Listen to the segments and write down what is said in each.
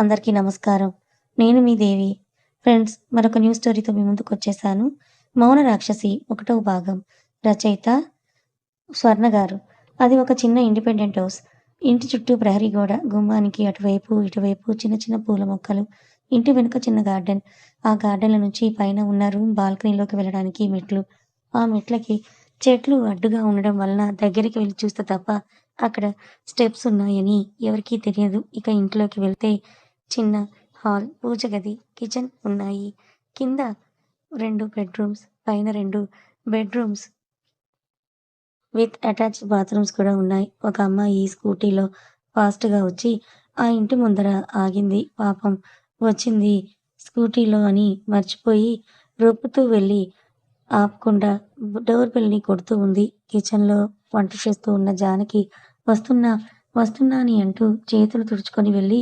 అందరికీ నమస్కారం. నేను మీ దేవి. ఫ్రెండ్స్, మరొక న్యూస్ స్టోరీతో మీ ముందుకొచ్చేసాను. 'మౌన రాక్షసి' ఒకటవ భాగం. రచయిత స్వర్ణ గారు. అది ఒక చిన్న ఇండిపెండెంట్ హౌస్. ఇంటి చుట్టూ ప్రహరీ గోడ, గుమ్మానికి అటువైపు, ఇటువైపు చిన్న చిన్న పూల మొక్కలు. ఇంటి వెనుక చిన్న గార్డెన్. ఆ గార్డెన్‌లో నుంచి పైన ఉన్న రూమ్ బాల్కనీలోకి వెళ్ళడానికి మెట్లు. ఆ మెట్లకి చెట్లు అడ్డుగా ఉండడం వలన దగ్గరికి వెళ్లి చూస్తే తప్ప అక్కడ స్టెప్స్ ఉన్నాయని ఎవరికీ తెలియదు. ఇక ఇంట్లోకి వెళ్తే చిన్న హాల్, పూజ గది, కిచెన్ ఉన్నాయి. కింద 2 బెడ్‌రూమ్స్, పైన 2 బెడ్‌రూమ్స్ విత్ అటాచ్డ్ బాత్రూమ్స్ కూడా ఉన్నాయి. ఒక అమ్మాయి స్కూటీలో ఫాస్ట్‌గా వచ్చి ఆ ఇంటి ముందర ఆగింది. పాపం వచ్చింది స్కూటీలో అని మర్చిపోయి రొప్పుతూ వెళ్ళి ఆపకుండా డోర్ బెల్‌ని కొడుతూ ఉంది. కిచెన్‌లో వంట చేస్తూ ఉన్న జానకి వస్తున్నా, వస్తున్నా అని అంటూ చేతులు తుడుచుకొని వెళ్ళి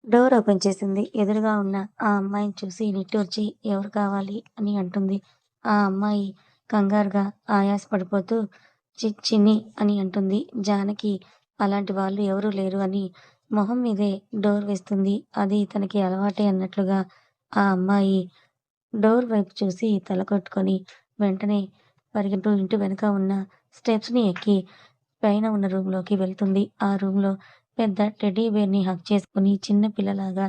డోర్ ఓపెన్ చేసింది. ఎదురుగా ఉన్న ఆ అమ్మాయిని చూసి నిట్టూర్చి ఎవరు కావాలి అని అంటుంది. ఆ అమ్మాయి కంగారుగా ఆయాస పడిపోతూ చిన్ని అని అంటుంది. జానకి అలాంటి వాళ్ళు ఎవరూ లేరు అని మొహం మీదే డోర్ వేస్తుంది. అది తనకి అలవాటే అన్నట్లుగా ఆ అమ్మాయి డోర్ వైపు చూసి తల కొట్టుకొని వెంటనే పరిగెడుతూ ఇంటి వెనక ఉన్న స్టెప్స్‌ని ఎక్కి పైన ఉన్న రూమ్‌లోకి వెళ్తుంది. ఆ రూమ్‌లో పెద్ద టెడ్డీ బేర్‌ని హగ్ చేసుకొని చిన్న పిల్లలాగా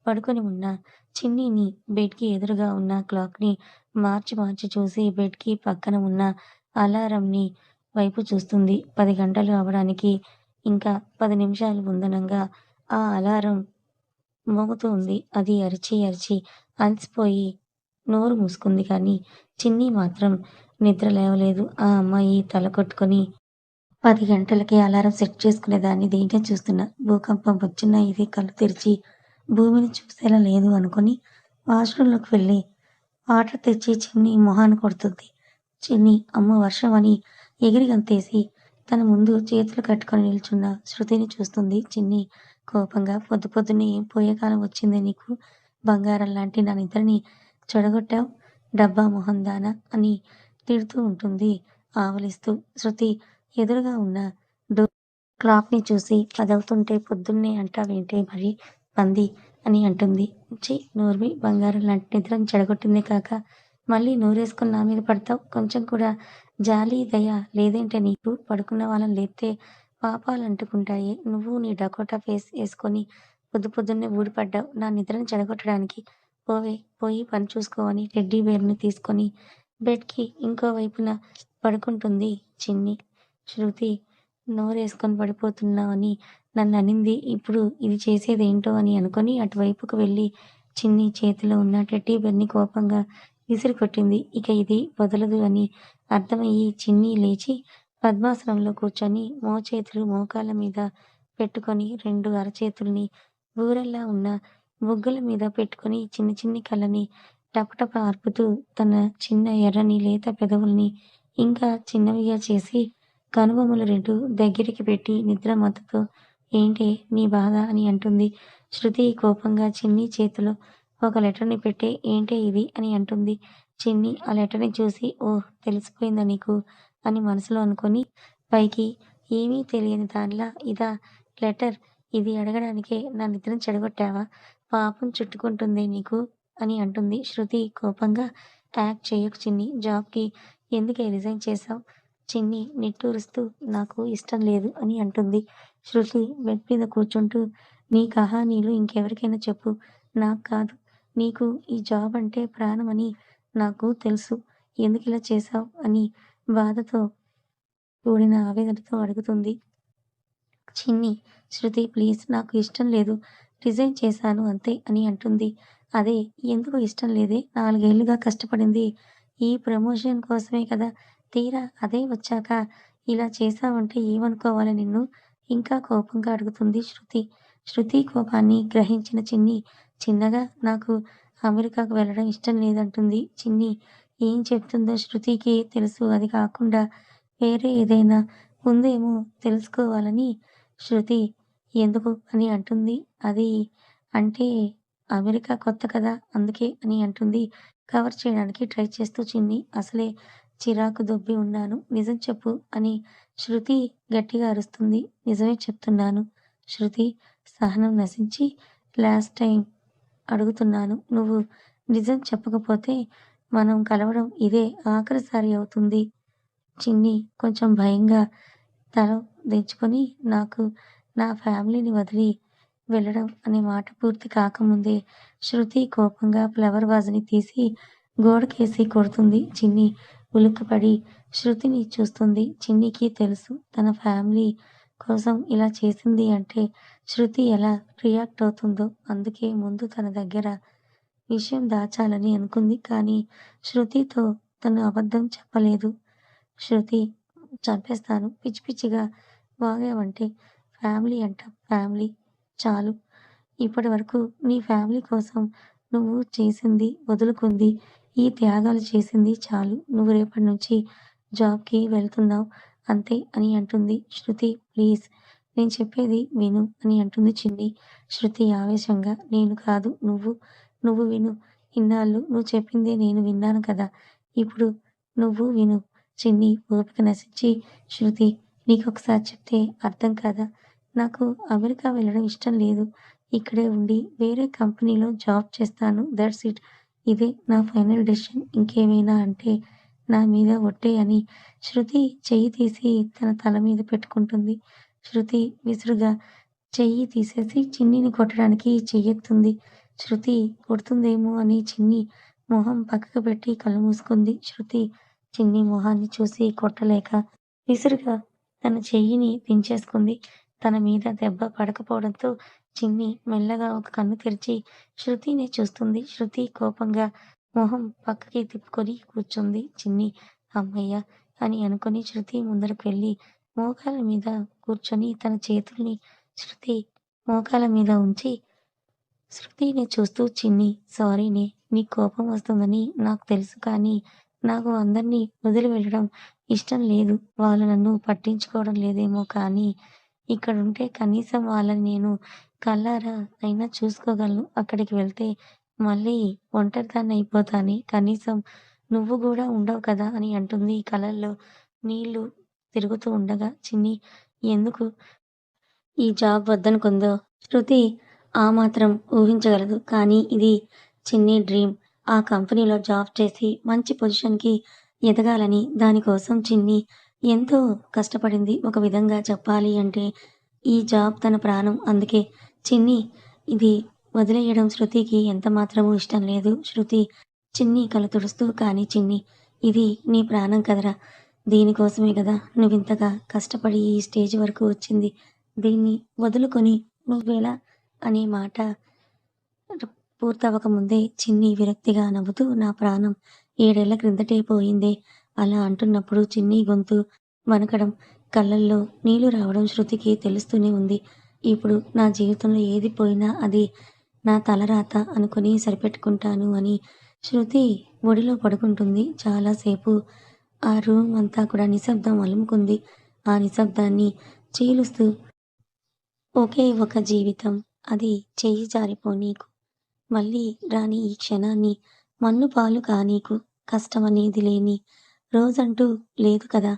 పడుకొని ఉన్న చిన్నీని బెడ్‌కి ఎదురుగా ఉన్న క్లాక్‌ని మార్చి మార్చి చూసి బెడ్‌కి పక్కన ఉన్న అలారంని వైపు చూస్తుంది. 10 గంటలు అవ్వడానికి ఇంకా 10 నిమిషాలు ఉందనంగా ఆ అలారం మోగుతూ ఉంది. అది అరిచి అరిచి అలసిపోయి నోరు మూసుకుంది కానీ చిన్ని మాత్రం నిద్ర లేవలేదు. ఆ అమ్మాయి తల కొట్టుకొని 10 గంటలకి అలారం సెట్ చేసుకునేదాన్ని దేంతో చూస్తున్నా. భూకంపం వచ్చినా ఇది కళ్ళు తెరిచి భూమిని చూసేలా లేదు అనుకుని వాష్‌రూమ్‌లోకి వెళ్ళి వాటర్ తెచ్చి చిన్ని మొహాన కొడుతుంది. చిన్ని అమ్మో! వర్షం అని ఎగిరి గంతేసి తన ముందు చేతులు కట్టుకొని నిల్చున్న శృతిని చూస్తుంది. చిన్ని కోపంగా పొద్దు పొద్దున్నే ఏం పోయే కాలం వచ్చిందే నీకు? బంగారం లాంటి నా నిద్రని చెడగొట్టావు. డబ్బా మొహం దానా అని తిడుతూ ఉంటుంది ఆవలిస్తూ. శృతి ఎదురుగా ఉన్న డోర్ క్లాక్‌ని చూసి 10 అవుతుంటే పొద్దున్నే అంటావేంటే మరి పంది అని అంటుంది. ఛీ! నోర్మూయ్ బంగారం లాంటి నిద్రని చెడగొట్టిందే కాక మళ్ళీ నోరేసుకొని నా మీద పడతావు. కొంచెం కూడా జాలి, దయ లేదేంటే నీకు? పడుకున్న వాళ్ళని లేపితే పాపాలంటుకుంటాయే. నువ్వు నీ డకోటా ఫేస్ యేసుకొని పొద్దు పొద్దున్నే ఊడిపడ్డావు నా నిద్రని చెడగొట్టడానికి. పోవే పోయి పని చూసుకో అని టెడ్డీ బేర్‌ని తీసుకొని బెడ్‌కి ఇంకో వైపున పడుకుంటుంది చిన్ని. శృతి నోరేసుకొని పడిపోతున్నావని నన్ననింది. ఇప్పుడు ఇది చేసేదేంటో అని అనుకొని అటువైపుకు వెళ్ళి చిన్ని చేతిలో ఉన్న టెడ్డీ బేర్‌ని కోపంగా విసిరికొట్టింది. ఇక ఇది వదలదు అని అర్థమయ్యి చిన్ని లేచి పద్మాసనంలో కూర్చొని మోచేతులు మోకాళ్ళ మీద పెట్టుకొని 2 అరచేతుల్ని బూరెల్లా ఉన్న బుగ్గల మీద పెట్టుకొని చిన్ని చిన్ని కళ్ళని టపటప అర్పుతూ తన చిన్న ఎర్రని లేత పెదవుల్ని ఇంకా చిన్నవిగా చేసి కనుబొమ్మలు 2 దగ్గరికి పెట్టి నిద్ర మత్తుతో ఏంటే నీ బాధ అని అంటుంది. శృతి కోపంగా చిన్ని చేతిలో ఒక లెటర్‌ని పెట్టి ఏంటే ఇది అని అంటుంది. చిన్ని ఆ లెటర్‌ని చూసి ఓహ్! తెలిసిపోయిందా నీకు అని మనసులో అనుకొని పైకి ఏమీ తెలియని దానిలా ఇదా లెటర్ ఇది అడగడానికే నా నిద్రని చెడగొట్టావా? పాపం చుట్టుకుంటుందే నీకు అని అంటుంది. శృతి కోపంగా యాక్ట్ చేయకు చిన్ని. జాబ్‌కి ఎందుకే రిజైన్ చేశావు? చిన్ని నిట్టూరుస్తూ నాకు ఇష్టం లేదు అని అంటుంది. శృతి బెడ్ మీద కూర్చుంటూ నీ కహానీలు ఇంకెవరికైనా చెప్పు. నాకు కాదు. నీకు ఈ జాబ్ అంటే ప్రాణమని నాకు తెలుసు. ఎందుకిలా చేశావు? అని బాధతో కూడిన ఆవేదనతో అడుగుతుంది చిన్ని. శృతి ప్లీజ్ నాకు ఇష్టం లేదు. రిజైన్ చేశాను అంతే అని అంటుంది. అదే ఎందుకు ఇష్టం లేదే? 4 ఏళ్లుగా కష్టపడింది ఈ ప్రమోషన్ కోసమే కదా! తీరా అదే వచ్చాక ఇలా చేశావంటే ఏమనుకోవాలి నిన్ను? ఇంకా కోపంగా అడుగుతుంది శృతి. శృతి కోపాన్ని గ్రహించిన చిన్ని చిన్నగా నాకు అమెరికాకు వెళ్ళడం ఇష్టం లేదంటుంది. చిన్ని ఏం చెప్తుందో శృతికి తెలుసు. అది కాకుండా వేరే ఏదైనా ఉందేమో తెలుసుకోవాలని శృతి ఎందుకు అని అంటుంది. అది అంటే అమెరికా కొత్త కదా! అందుకే అని అంటుంది. కవర్ చేయడానికి ట్రై చేస్తూ చిన్ని. అసలే చిరాకు దొబ్బి ఉన్నాను. నిజం చెప్పు అని శృతి గట్టిగా అరుస్తుంది. నిజమే చెప్తున్నాను. శృతి సహనం నశించి లాస్ట్ టైం అడుగుతున్నాను. నువ్వు నిజం చెప్పకపోతే మనం కలవడం ఇదే ఆఖరిసారి అవుతుంది. చిన్ని కొంచెం భయంగా తల దించుకొని నాకు నా ఫ్యామిలీని వదిలి వెళ్ళడం అనే మాట పూర్తి కాకముందే శృతి కోపంగా ఫ్లవర్ వాజ్‌ని తీసి గోడకేసి కొడుతుంది. చిన్ని ఉలిక్కిపడి శృతిని చూస్తుంది. చిన్నికి తెలుసు తన ఫ్యామిలీ కోసం ఇలా చేసింది అంటే శృతి ఎలా రియాక్ట్ అవుతుందో. అందుకే ముందు తన దగ్గర విషయం దాచాలని అనుకుంది. కానీ శృతితో తను అబద్ధం చెప్పలేదు. శృతి చంపేస్తాను. పిచ్చి పిచ్చిగా వాగావంటే ఫ్యామిలీ అంట ఫ్యామిలీ చాలు. ఇప్పటివరకు నీ ఫ్యామిలీ కోసం నువ్వు చేసింది, వదులుకుంది, ఈ త్యాగాలు చేసింది చాలు. నువ్వు రేపటి నుంచి జాబ్‌కి వెళ్తున్నావు అంతే అని అంటుంది. శృతి ప్లీజ్ నేను చెప్పేది విను అని అంటుంది చిన్ని. శృతి ఆవేశంగా నేను కాదు నువ్వు, నువ్వు విను. ఇన్నాళ్ళు నువ్వు చెప్పిందే నేను విన్నాను కదా! ఇప్పుడు నువ్వు విను. చిన్ని ఓపిక నశించి శృతి నీకొకసారి చెప్తే అర్థం కాదా? నాకు అమెరికా వెళ్ళడం ఇష్టం లేదు. ఇక్కడే ఉండి వేరే కంపెనీలో జాబ్ చేస్తాను. That's it. ఇదే నా ఫైనల్ డెసిషన్. ఇంకేమైనా అంటే నా మీద ఒట్టే అని శృతి చెయ్యి తీసి తన తల మీద పెట్టుకుంటుంది. శృతి విసురుగా చెయ్యి తీసేసి చిన్నిని కొట్టడానికి చెయ్యెత్తింది. శృతి కొడుతుందేమో అని చిన్ని మొహం పక్కకు పెట్టి కళ్ళు మూసుకుంది. శృతి చిన్ని మొహాన్ని చూసి కొట్టలేక విసురుగా తన చెయ్యిని దించేసుకుంది. తన మీద దెబ్బ పడకపోవడంతో చిన్ని మెల్లగా ఒక కన్ను తెరిచి శృతినే చూస్తుంది. శృతి కోపంగా మొహం పక్కకి తిప్పుకొని కూర్చుంది. చిన్ని హమ్మయ్య! అని అనుకుని శృతి ముందరకు వెళ్ళి మోకాళ్ళ మీద కూర్చొని తన చేతుల్ని శృతి మోకాళ్ళ మీద ఉంచి శృతిని చూస్తూ చిన్ని సారీనే. నీకు కోపం వస్తుందని నాకు తెలుసు. కానీ నాకు అందరినీ వదిలి వెళ్ళడం ఇష్టం లేదు. వాళ్ళు నన్ను పట్టించుకోవడం లేదేమో కానీ ఇక్కడుంటే కనీసం వాళ్ళని నేను కళ్ళారా అయినా చూసుకోగలను. అక్కడికి వెళ్తే మళ్ళీ ఒంటరిదాన్నయిపోతానే. కనీసం నువ్వు గూడా ఉండవు కదా! అని అంటుంది కళ్ళల్లో నీళ్ళు తిరుగుతూ ఉండగా. చిన్ని ఎందుకు ఈ జాబ్ వద్దనుకుందో శృతి ఆ మాత్రం ఊహించగలదు. కానీ ఇది చిన్ని డ్రీమ్. ఆ కంపెనీలో జాబ్ చేసి మంచి పొజిషన్‌కి ఎదగాలని దానికోసం చిన్ని ఎంతో కష్టపడింది. ఒక విధంగా చెప్పాలి అంటే ఈ జాబ్ తన ప్రాణం. అందుకే చిన్ని ఇది వదిలేయడం శృతికి ఎంత మాత్రమూ ఇష్టం లేదు. శృతి చిన్ని కళ్ళు తుడుస్తూ కానీ చిన్ని ఇది నీ ప్రాణం కదరా! దీనికోసమే గదా నువ్వింతగా కష్టపడి ఈ స్టేజ్ వరకు వచ్చింది. దీన్ని వదులుకొని నువ్వెలా అనే మాట పూర్తవ్వకముందే చిన్ని విరక్తిగా నవ్వుతూ నా ప్రాణం 7 ఏళ్ల క్రిందటే పోయిందే. అలా అంటున్నప్పుడు చిన్ని గొంతు వణకడం, కళ్ళల్లో నీళ్లు రావడం శృతికి తెలుస్తూనే ఉంది. ఇప్పుడు నా జీవితంలో ఏది పోయినా అది నా తలరాత అనుకుని సరిపెట్టుకుంటాను అని శృతి ఒడిలో పడుకుంటుంది. చాలాసేపు ఆ రూమ్ అంతా కూడా నిశ్శబ్దం అలుముకుంది. ఆ నిశ్శబ్దాన్ని చీలుస్తూ ఒకే ఒక జీవితం. అది చెయ్యి జారిపోనీకు. మళ్ళీ రాని ఈ క్షణాన్ని మన్నుపాలు కానీకు. కష్టమనేది లేని రోజంటూ లేదు కదా!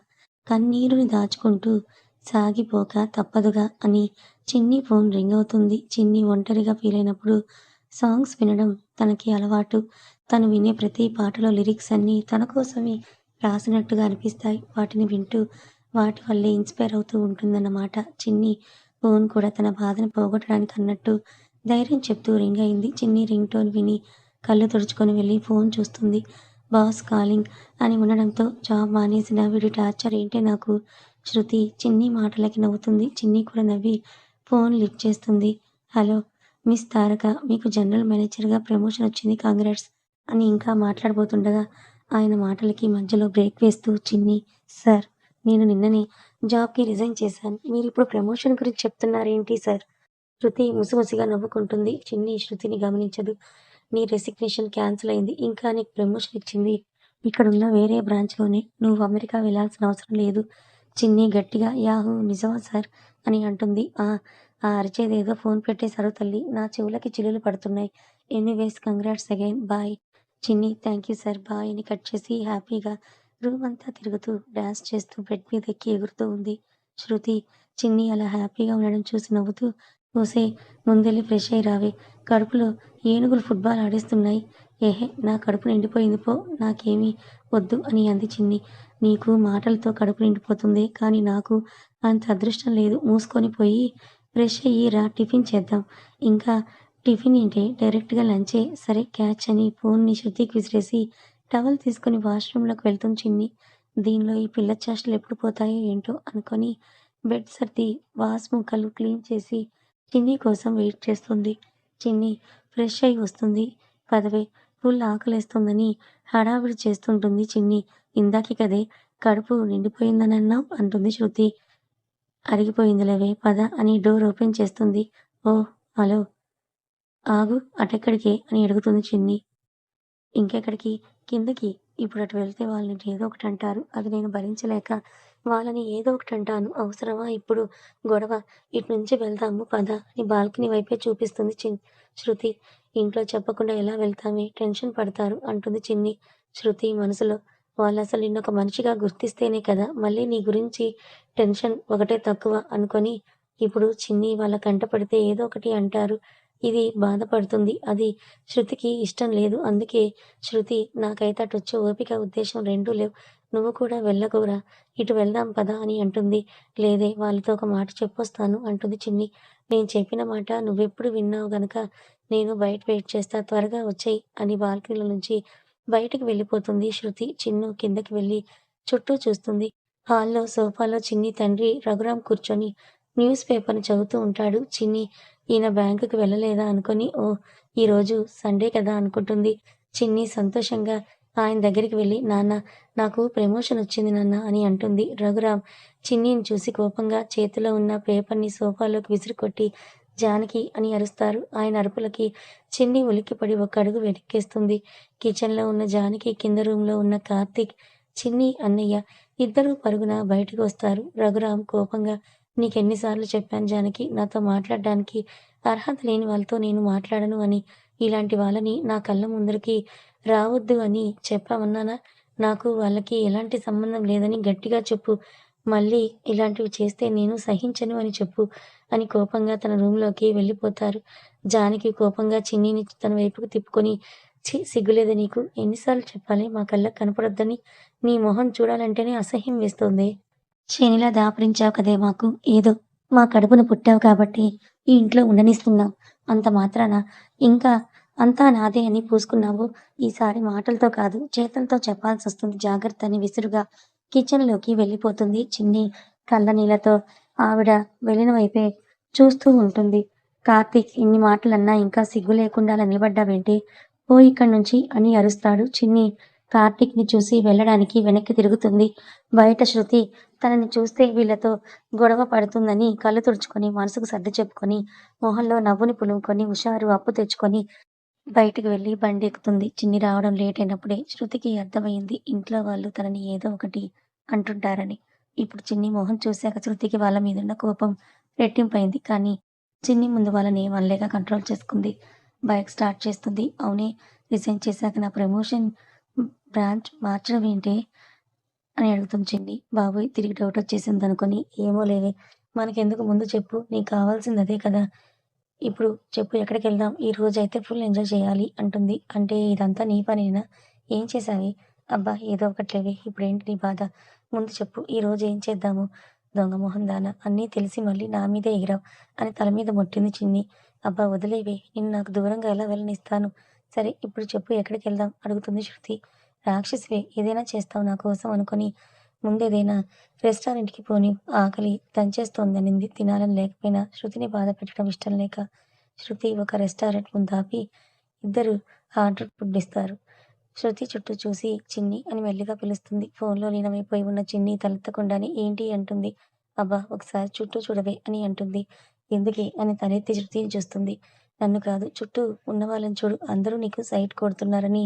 కన్నీరుని దాచుకుంటూ సాగిపోక తప్పదుగా అని చిన్ని ఫోన్ రింగ్ అవుతుంది. చిన్ని ఒంటరిగా ఫీలయినప్పుడు సాంగ్స్ వినడం తనకి అలవాటు. తను వినే ప్రతి పాటలో లిరిక్స్ అన్నీ తన కోసమే రాసినట్టుగా అనిపిస్తాయి. వాటిని వింటూ వాటి వల్లే ఇన్‌స్పైర్ అవుతూ ఉంటుందన్నమాట. చిన్ని ఫోన్ కూడా తన బాధను పోగొట్టడానికి అన్నట్టు ధైర్యం చెప్తూ రింగ్ అయింది. చిన్ని రింగ్ టోన్ విని కళ్ళు తుడుచుకొని వెళ్ళి ఫోన్ చూస్తుంది. బాస్ కాలింగ్ అని ఉండడంతో జాబ్ మానేసిన వీడి టార్చర్ ఏంటే నాకు. శృతి చిన్ని మాటలకి నవ్వుతుంది. చిన్ని కూడా నవ్వి ఫోన్ లిఫ్ట్ చేస్తుంది. హలో మిస్ తారక మీకు జనరల్ మేనేజర్‌గా ప్రమోషన్ వచ్చింది కంగ్రాట్స్ అని ఇంకా మాట్లాడబోతుండగా ఆయన మాటలకి మధ్యలో బ్రేక్ వేస్తూ చిన్ని సార్ నేను నిన్ననే జాబ్‌కి రిజైన్ చేశాను. మీరిప్పుడు ప్రమోషన్ గురించి చెప్తున్నారేంటి సార్? శృతి ముసిముసిగా నవ్వుకుంటుంది. చిన్ని శృతిని గమనించదు. నీ రెసిగ్నేషన్ క్యాన్సిల్ అయింది. ఇంకా నీకు ప్రమోషన్ ఇచ్చింది ఇక్కడున్న వేరే బ్రాంచ్‌లోనే. నువ్వు అమెరికా వెళ్ళాల్సిన అవసరం లేదు. చిన్ని గట్టిగా యాహూ! నిజమా సార్? అని అంటుంది. ఆ! ఆ అరిచేదేదో ఫోన్ పెట్టేశారు తల్లి. నా చెవులకి చిల్లులు పడుతున్నాయి. Anyways congrats again. బాయ్. చిన్ని థాంక్యూ సార్. బాయ్ అని కట్ చేసి హ్యాపీగా రూమ్ అంతా తిరుగుతూ, డాన్స్ చేస్తూ బెడ్ మీదెక్కి ఎగురుతూ ఉంది. శృతి చిన్ని అలా హ్యాపీగా ఉండడం చూసి నవ్వుతూ ఒసేయ్! ముందెళ్ళి ఫ్రెష్ అయ్యి రావే. కడుపులో ఏనుగులు ఫుట్‌బాల్ ఆడేస్తున్నాయి. ఏహే! నా కడుపు నిండిపోయింది పో. నాకేమీ వద్దు అని అంది చిన్ని. నీకు మాటలతో కడుపు నిండిపోతుంది. కానీ నాకు అంత అదృష్టం లేదు. మూసుకొని పోయి ఫ్రెష్ అయ్యి రా టిఫిన్ చేద్దాం. ఇంకా టిఫిన్ ఏంటే డైరెక్ట్‌గా లంచే. సరే క్యాచ్ అని ఫోన్‌ని శృతికి విసిరేసి టవల్ తీసుకొని వాష్‌రూమ్‌లోకి వెళ్తుంది చిన్ని. దీనిలో ఈ పిల్ల చేష్టలు ఎప్పుడు పోతాయో ఏంటో అనుకొని బెడ్ సర్ది వాస్ ముక్కలు క్లీన్ చేసి చిన్ని కోసం వెయిట్ చేస్తుంది. చిన్ని ఫ్రెష్ అయ్యి వస్తుంది. పదవే ఫుల్ ఆకలేస్తోందని హడావిడి చేస్తుంటుంది చిన్ని. ఇందాకే కదే కడుపు నిండిపోయిందనన్నావు అంటుంది శృతి. అరిగిపోయిందిలేవే పద అని డోర్ ఓపెన్ చేస్తుంది. ఓహ్! హలో! ఆగు అటెక్కడికే అని అడుగుతుంది చిన్ని. ఇంకెక్కడికి? కిందకి. ఇప్పుడటు వెళ్తే వాళ్ళు నిన్ను ఏదో ఒకటంటారు. అది నేను భరించలేక వాళ్ళని ఏదో ఒకటంటాను. అవసరమా ఇప్పుడు గొడవ? ఇటునుంచి వెళ్దాము పద అని బాల్కనీ వైపే చూపిస్తుంది శృతి. ఇంట్లో చెప్పకుండా ఎలా వెళ్తామే? టెన్షన్ పడతారు అంటుంది చిన్ని. శృతి మనసులో వాళ్ళసలు నిన్నొక మనిషిగా గుర్తిస్తేనే కదా! మళ్ళీ నీ గురించి టెన్షన్ ఒకటే తక్కువ అనుకొని ఇప్పుడు చిన్ని వాళ్ళ కంట పడితే ఏదో ఒకటి అంటారు. ఇది బాధపడుతుంది. అది శృతికి ఇష్టం లేదు. అందుకే శృతి నాకైతే అటొచ్చే ఓపిక, ఉద్దేశం రెండూ లేవు. నువ్వు కూడా వెళ్ళకురా! ఇటు వెళ్దాం పద అని అంటుంది. లేదే వాళ్ళతో ఒక మాట చెప్పొస్తాను అంటుంది చిన్ని. నేను చెప్పిన మాట నువ్వెప్పుడు విన్నావు గనక నేను బయట వెయిట్ చేస్తా. త్వరగా వచ్చెయ్ అని బాల్కనీలో నుంచి బయటికి వెళ్ళిపోతుంది శృతి. చిన్ను కిందకి వెళ్ళి చుట్టూ చూస్తుంది. హాల్‌లో సోఫాలో చిన్ని తండ్రి రఘురాం కూర్చొని న్యూస్ పేపర్‌ని చదువుతూ ఉంటాడు. చిన్ని ఈయన బ్యాంకుకి వెళ్ళలేదా అనుకొని ఓహ్! ఈరోజు సండే కదా అనుకుంటుంది. చిన్ని సంతోషంగా ఆయన దగ్గరికి వెళ్లి నాన్న నాకు ప్రమోషన్ వచ్చింది నాన్న అని అంటుంది. రఘురాం చిన్నిని చూసి కోపంగా చేతిలో ఉన్న పేపర్‌ని సోఫాలోకి విసిరికొట్టి జానకి అని అరుస్తారు. ఆయన అరుపులకి చిన్ని ఉలిక్కిపడి ఒక అడుగు వెనక్కేస్తుంది. కిచెన్‌లో ఉన్న జానకి, కింద రూమ్‌లో ఉన్న కార్తీక్, చిన్ని అన్నయ్య ఇద్దరూ పరుగున బయటకు వస్తారు. రఘురాం కోపంగా నీకెన్ని సార్లు చెప్పాను జానకి నాతో మాట్లాడడానికి అర్హత లేని వాళ్ళతో నేను మాట్లాడను అని. ఇలాంటి వాళ్ళని నా కళ్ళ ముందరికి రావద్దు అని చెప్పమన్నానా? నాకు వాళ్ళకి ఎలాంటి సంబంధం లేదని గట్టిగా చెప్పు. మళ్ళీ ఇలాంటివి చేస్తే నేను సహించను అని చెప్పు అని కోపంగా తన రూమ్‌లోకి వెళ్ళిపోతారు. జానకి కోపంగా చిన్నిని తన వైపుకు తిప్పుకొని ఛీ! సిగ్గులేదా నీకు? ఎన్ని సార్లు చెప్పాలి మా కళ్ళకి కనపడొద్దని? నీ మొహం చూడాలంటేనే అసహ్యం వేస్తోంది. శనిలా దాపురించావు కదే మాకు. ఏదో మా కడుపున పుట్టావు కాబట్టి ఈ ఇంట్లో ఉండనిస్తున్నాం. అంత మాత్రాన ఇంకా అంతా నాదే అని పూసుకున్నావు. ఈసారి మాటలతో కాదు చేతలతో చెప్పాల్సొస్తుంది జాగ్రత్త అని విసురుగా కిచెన్‌లోకి వెళ్ళిపోతుంది చిన్ని. కళ్ళనీళ్లతో ఆవిడ వెళ్ళిన వైపే చూస్తూ ఉంటుంది. కార్తీక్ ఇన్ని మాటలన్నా ఇంకా సిగ్గు లేకుండా అలా నిలబడ్డావేంటి? పో ఇక్కడి నుంచి అని అరుస్తాడు. చిన్ని కార్తీక్‌ని చూసి వెళ్ళడానికి వెనక్కి తిరుగుతుంది. బయట శృతి తనని చూస్తే వీళ్ళతో గొడవ పడుతుందని కళ్ళు తుడుచుకొని, మనసుకు సర్ది చెప్పుకొని, మొహంలో నవ్వుని పులుముకొని, హుషారు అప్పు తెచ్చుకొని బయటికి వెళ్లి బండి ఎక్కుతుంది. చిన్ని రావడం లేట్ అయినప్పుడే శృతికి అర్థమయింది. ఇంట్లో వాళ్ళు తనని ఏదో ఒకటి అంటుంటారని. ఇప్పుడు చిన్ని మొహం చూశాక శృతికి వాళ్ళ మీదున్న కోపం రెట్టింపయింది. కానీ చిన్ని ముందు వాళ్ళని ఏం అనలేక కంట్రోల్ చేసుకుంది. బైక్ స్టార్ట్ చేస్తుంది. అవునే రిజైన్ చేశాక నా ప్రమోషన్ బ్రాంచ్ మార్చడం ఏంటే? అని అడుగుతుంది చిన్ని. బాబోయ్! తిరిగి డౌటొచ్చేసిందనుకోని ఏమో లేవే మనకెందుకు ముందు చెప్పు. నీకు కావాల్సింది అదే కదా! ఇప్పుడు చెప్పు ఎక్కడికెళ్దాం? ఈ రోజైతే ఫుల్ ఎంజాయ్ చేయాలి అంటుంది. అంటే ఇదంతా నీ పనేనా? ఏం చేశావే? అబ్బా! ఏదో ఒకటిలేవే. ఇప్పుడేంటి నీ బాధ? ముందు చెప్పు ఈరోజు ఏం చేద్దాము? దొంగ మొహం దాన అన్నీ తెలిసి మళ్ళీ నా మీదే ఎగిరావు అని తల మీద మొట్టింది చిన్ని. అబ్బా! వదిలేవే. నిన్ను నాకు దూరంగా ఎలా వెళ్ళనిస్తాను? సరే ఇప్పుడు చెప్పు ఎక్కడికెళ్దాం? అడుగుతుంది శృతి. రాక్షసివే ఏదైనా చేస్తావు నా కోసం అనుకోని ముందేదైనా రెస్టారెంట్‌కి పోనీ ఆకలి దంచేస్తోందనింది. తినాలని లేకపోయినా శృతిని బాధ పెట్టడం ఇష్టం లేక శృతి ఒక రెస్టారెంట్ ముందు ఆపి ఇద్దరు ఆర్డర్ ఫుడ్ ఇస్తారు. శృతి చుట్టూ చూసి చిన్ని అని మెల్లిగా పిలుస్తుంది. ఫోన్‌లో లీనమైపోయి ఉన్న చిన్ని తలెత్తకుండానే ఏంటి అంటుంది. అబ్బా! ఒకసారి చుట్టూ చూడవే అని అంటుంది. ఎందుకే అని తలెత్తి శృతిని చూస్తుంది. నన్ను కాదు చుట్టూ ఉన్నవాళ్ళని చూడు అందరూ నీకు సైట్ కొడుతున్నారని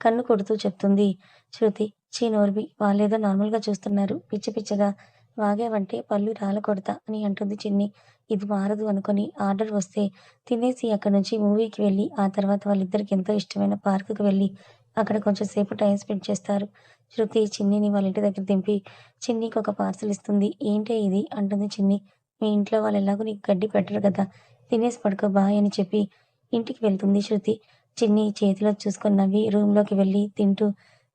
కన్ను కొడుతూ చెప్తుంది శృతి. ఛీ నోర్మి వాళ్ళేదో నార్మల్‌గా చూస్తున్నారు. పిచ్చి పిచ్చిగా వాగావంటే పళ్ళు రాలకొడతా అని అంటుంది చిన్ని. ఇది మారదు అనుకోని ఆర్డర్ వస్తే తినేసి అక్కడి నుంచి మూవీకి వెళ్ళి, ఆ తర్వాత వాళ్ళిద్దరికి ఎంతో ఇష్టమైన పార్క్‌కి వెళ్ళి, అక్కడ కొంచెం సేపు టైమ్ స్పెండ్ చేస్తారు. శృతి చిన్నిని వాళ్ళ ఇంటి దగ్గర దింపి, చిన్నికి ఒక పార్సెల్ ఇస్తుంది. ఏంటే ఇది? అంటుంది చిన్ని. మీ ఇంట్లో వాళ్ళు ఎలాగో నీకు గడ్డి పెట్టరు కదా! తినేసి పడుకో బాయ్ అని చెప్పి ఇంటికి వెళ్తుంది శృతి. చిన్ని చేతిలో చూసుకొని నవ్వి రూమ్‌లోకి వెళ్ళి తింటూ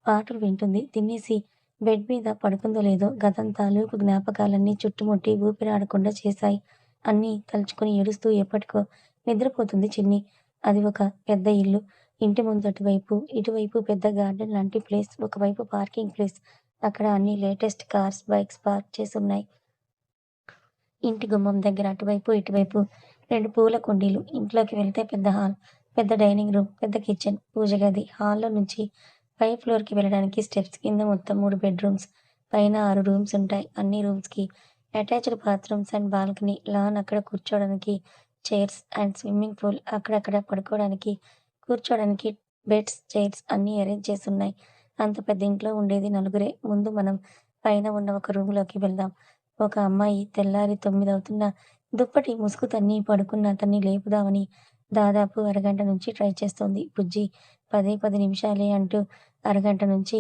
పాటలు వింటుంది. తినేసి బెడ్ మీద పడుకుందో లేదో గతం తాలూకు జ్ఞాపకాలన్నీ చుట్టుముట్టి ఊపిరాడకుండా చేశాయి. అన్నీ తలుచుకొని ఏడుస్తూ ఎప్పటికో నిద్రపోతుంది చిన్ని. అది ఒక పెద్ద ఇల్లు. ఇంటి ముందు అటువైపు, ఇటువైపు పెద్ద గార్డెన్ లాంటి ప్లేస్. ఒకవైపు పార్కింగ్ ప్లేస్. అక్కడ అన్ని లేటెస్ట్ కార్స్, బైక్స్ పార్క్ చేసున్నాయి. ఇంటి గుమ్మం దగ్గర అటువైపు, ఇటువైపు 2 పూల కుండీలు. ఇంట్లోకి వెళ్తే పెద్ద హాల్, పెద్ద డైనింగ్ రూమ్, పెద్ద కిచెన్, పూజ గది. హాల్‌లో నుంచి పై ఫ్లోర్‌కి వెళ్ళడానికి స్టెప్స్. కింద మొత్తం 3 బెడ్‌రూమ్స్. పైన 6 రూమ్స్ ఉంటాయి. అన్ని రూమ్స్‌కి attached bathrooms and balcony. Lawn అక్కడ కూర్చోడానికి చైర్స్ అండ్ స్విమ్మింగ్ పూల్. అక్కడక్కడ పడుకోవడానికి, కూర్చోడానికి బెడ్స్, చైర్స్ అన్నీ అరేంజ్ చేసున్నాయి. అంత పెద్ద ఇంట్లో ఉండేది నలుగురే. ముందు మనం పైన ఉన్న ఒక రూమ్‌లోకి వెళ్దాం. ఒక అమ్మాయి తెల్లారి 9 అవుతున్నా దుప్పటి ముసుగు తన్ని పడుకున్న అతన్ని లేపుదామని దాదాపు అరగంట నుంచి ట్రై చేస్తోంది. బుజ్జి 10 నిమిషాలే అంటూ అరగంట నుంచి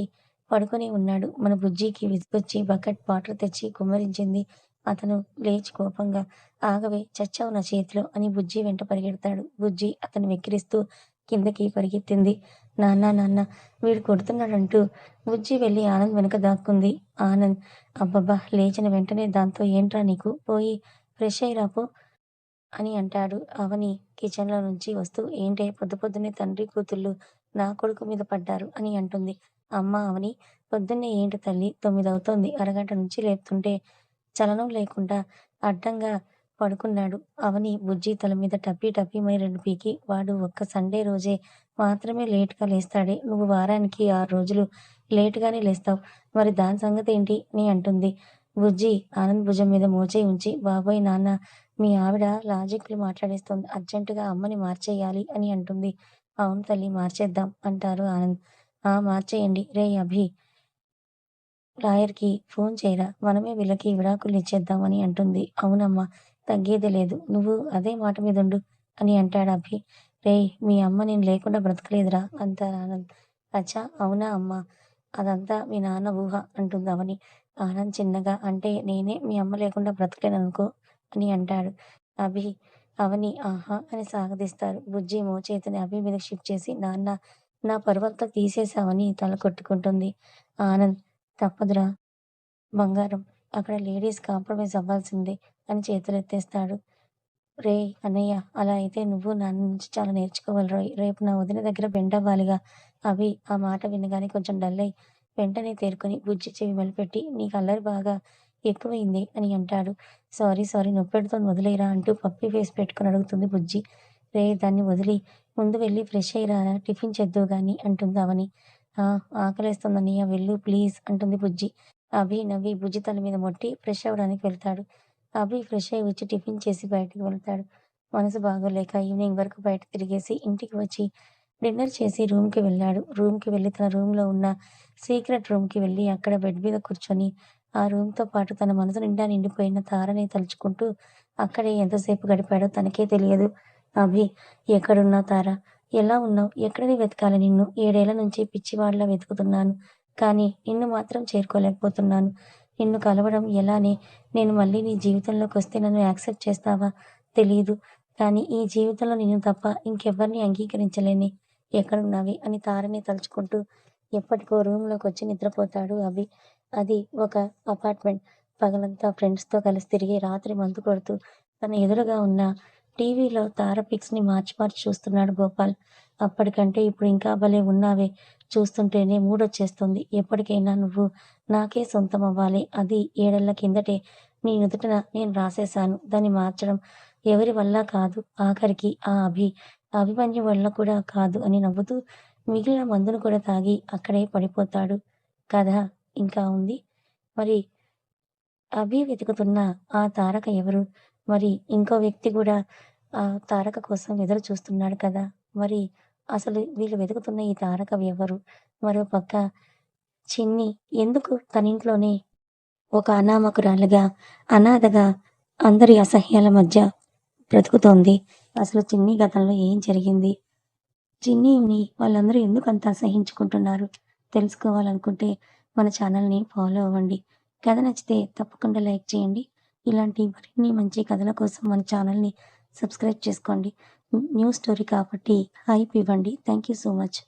పడుకునే ఉన్నాడు. మన బుజ్జికి విసుగొచ్చి బకెట్ వాటర్ తెచ్చి కుమ్మరించింది. అతను లేచి కోపంగా ఆగవే చచ్చావు నా చేతిలో అని బుజ్జి వెంట పరిగెడతాడు. బుజ్జి అతన్ని వెక్కిరిస్తూ కిందకి పరిగెత్తింది. నాన్న నాన్న వీడు కొడుతున్నాడంటూ బుజ్జి వెళ్లి ఆనంద్ వెనక దాక్కుంది. ఆనంద్ అబ్బబ్బా! లేచిన వెంటనే దాంతో ఏంట్రా నీకు? పోయి ఫ్రెష్ అయ్యి రా పో అని అంటాడు. అవని కిచెన్‌లో నుంచి వస్తూ ఏంటే పొద్దు పొద్దున్నే తండ్రి కూతుళ్ళు నా కొడుకు మీద పడ్డారు అని అంటుంది. అమ్మా అవని పొద్దున్నే ఏంటి తల్లి 9 అవుతోంది. అరగంట నుంచి లేపుతుంటే చలనం లేకుండా అడ్డంగా పడుకున్నాడు. అవని బుజ్జి తల మీద టపీ టపీమని 2 పీకి వాడు ఒక్క సండే రోజే మాత్రమే లేట్‌గా లేస్తాడే. నువ్వు వారానికి 6 రోజులు లేట్‌గానే లేస్తావు. మరి దాని సంగతేంటి? అని అంటుంది. బుజ్జి ఆనంద్ భుజం మీద మోచేయి ఉంచి బాబోయ్ నాన్న మీ ఆవిడ లాజిక్‌లు మాట్లాడేస్తోంది. అర్జెంట్‌గా అమ్మని మార్చేయాలి అని అంటుంది. అవును తల్లి మార్చేద్దాం అంటారు ఆనంద్. ఆ! మార్చేయండి. రేయ్ అభి లాయర్‌కి ఫోన్ చెయ్యరా! మనమే వీళ్ళకి విడాకులిచ్చేద్దాం అని అంటుంది. అవునమ్మా! తగ్గేదే లేదు. నువ్వు అదే మాట మీదుండు అని అంటాడు అభి. రేయ్! మీ అమ్మ నేను లేకుండా బ్రతకలేదురా అంటారు ఆనంద్. అచ్చా! అవునా అమ్మా! అదంతా మీ నాన్న ఊహ అంటుంది అవని. ఆనంద్ చిన్నగా అంటే నేనే మీ అమ్మ లేకుండా బ్రతకలేననుకో అని అంటాడు. అభి, అవని ఆహా! అని సాగదీస్తారు. బుజ్జి మోచేతిని అభి మీదకి షిఫ్ట్ చేసి నాన్న నా పరువంతా తీసేశావని తల కొట్టుకుంటుంది. ఆనంద్ తప్పదురా బంగారం. అక్కడ లేడీస్ కాంప్రమైజ్ అవ్వాల్సిందే అని చేతులెత్తేస్తాడు. రేయ్ అన్నయ్య! అలా అయితే నువ్వు నాన్న నుంచి చాలా నేర్చుకోవాలిరోయ్! రేపు నా వదిన దగ్గర బెండవ్వాలిగా. అభి ఆ మాట వినగానే కొంచెం డల్లయి వెంటనే తేరుకొని బుజ్జి చెవి మెలిపెట్టి నీకు అల్లరి బాగా ఎక్కువయిందే అని అంటాడు. సారీ నొప్పెడుతోంది వదిలేయరా అంటూ పప్పీ ఫేస్ పెట్టుకొని అడుగుతుంది బుజ్జి. రేయ్ దాన్ని వదిలి ముందు వెళ్లి ఫ్రెష్ అయ్యి రారా టిఫిన్ చేద్దువు గాని అంటుంది అవని. ఆ! ఆకలేస్తోందన్నయ్య వెళ్ళు ప్లీజ్ అంటుంది బుజ్జి. అభి నవ్వి బుజ్జి తల మీద మొట్టి ఫ్రెష్ అవ్వడానికి వెళ్తాడు. అభి ఫ్రెష్ అయ్యి వచ్చి టిఫిన్ చేసి బయటికి వెళ్తాడు. మనసు బాగోలేక ఈవినింగ్ వరకు బయట తిరిగేసి ఇంటికి వచ్చి డిన్నర్ చేసి రూమ్‌కి వెళ్ళాడు. రూమ్‌కి వెళ్లి తన రూమ్‌లో ఉన్న సీక్రెట్ రూమ్‌కి వెళ్లి అక్కడ బెడ్ మీద కూర్చొని ఆ రూమ్‌తో పాటు తన మనసు నిండా నిండిపోయిన తారని తలుచుకుంటూ అక్కడే ఎంతసేపు గడిపాడో తనకే తెలియదు. అభి ఎక్కడున్నావు తార? ఎలా ఉన్నావు? ఎక్కడని వెతకాలి నిన్ను? 7 ఏళ్ల నుంచి పిచ్చివాడిలా వెతుకుతున్నాను. కానీ నిన్ను మాత్రం చేరుకోలేకపోతున్నాను. నిన్ను కలవడం ఎలానే నేను మళ్ళీ నీ జీవితంలోకొస్తే నన్ను యాక్సెప్ట్ చేస్తావా? తెలీదు. కానీ ఈ జీవితంలో నిన్ను తప్ప ఇంకెవ్వరిని అంగీకరించలేనే. ఎక్కడున్నావే అని తారని తలుచుకుంటూ ఎప్పటికో రూమ్‌లోకొచ్చి నిద్రపోతాడు అభి. అది ఒక అపార్ట్‌మెంట్. పగలంతా ఫ్రెండ్స్‌తో కలిసి తిరిగి రాత్రి మందు కొడుతూ తన ఎదురుగా ఉన్న టీవీలో తార పిక్స్‌ని మార్చి మార్చి చూస్తున్నాడు గోపాల్. అప్పటికంటే ఇప్పుడు ఇంకా భలే ఉన్నావే. చూస్తుంటేనే మూడొచ్చేస్తుంది. ఎప్పటికైనా నువ్వు నాకే సొంతమవ్వాలి. అది 7 ఏళ్ల కిందటే నీ నుదుటన నేను రాసేశాను. దాన్ని మార్చడం ఎవరి వల్లా కాదు. ఆఖరికి ఆ అభిమన్యు వల్ల కూడా కాదు అని నవ్వుతూ మిగిలిన మందును కూడా తాగి అక్కడే పడిపోతాడు. కథ ఇంకా ఉంది. మరి అభి వెతుకుతున్న ఆ తారక ఎవరు? మరి ఇంకో వ్యక్తి గూడా ఆ తారక కోసం ఎదురు చూస్తున్నాడు కదా! మరి అసలు వీళ్ళు వెతుకుతున్న ఈ తారక ఎవరు? మరోపక్క చిన్ని ఎందుకు తనింట్లోనే ఒక అనామకురాలిగా, అనాథగా అందరి అసహ్యాల మధ్య బ్రతుకుతోంది? అసలు చిన్ని గతంలో ఏం జరిగింది? చిన్నీని వాళ్ళందరూ ఎందుకంత అసహించుకుంటున్నారు? తెలుసుకోవాలనుకుంటే మన ఛానల్‌ని ఫాలో అవ్వండి. కథ నచ్చితే తప్పకుండా లైక్ చేయండి. ఇలాంటి మరిన్ని మంచి కథల కోసం మన ఛానల్ని సబ్స్క్రైబ్ చేసుకోండి. న్యూ స్టోరీ కాబట్టి హైప్ ఇవ్వండి. Thank you so much.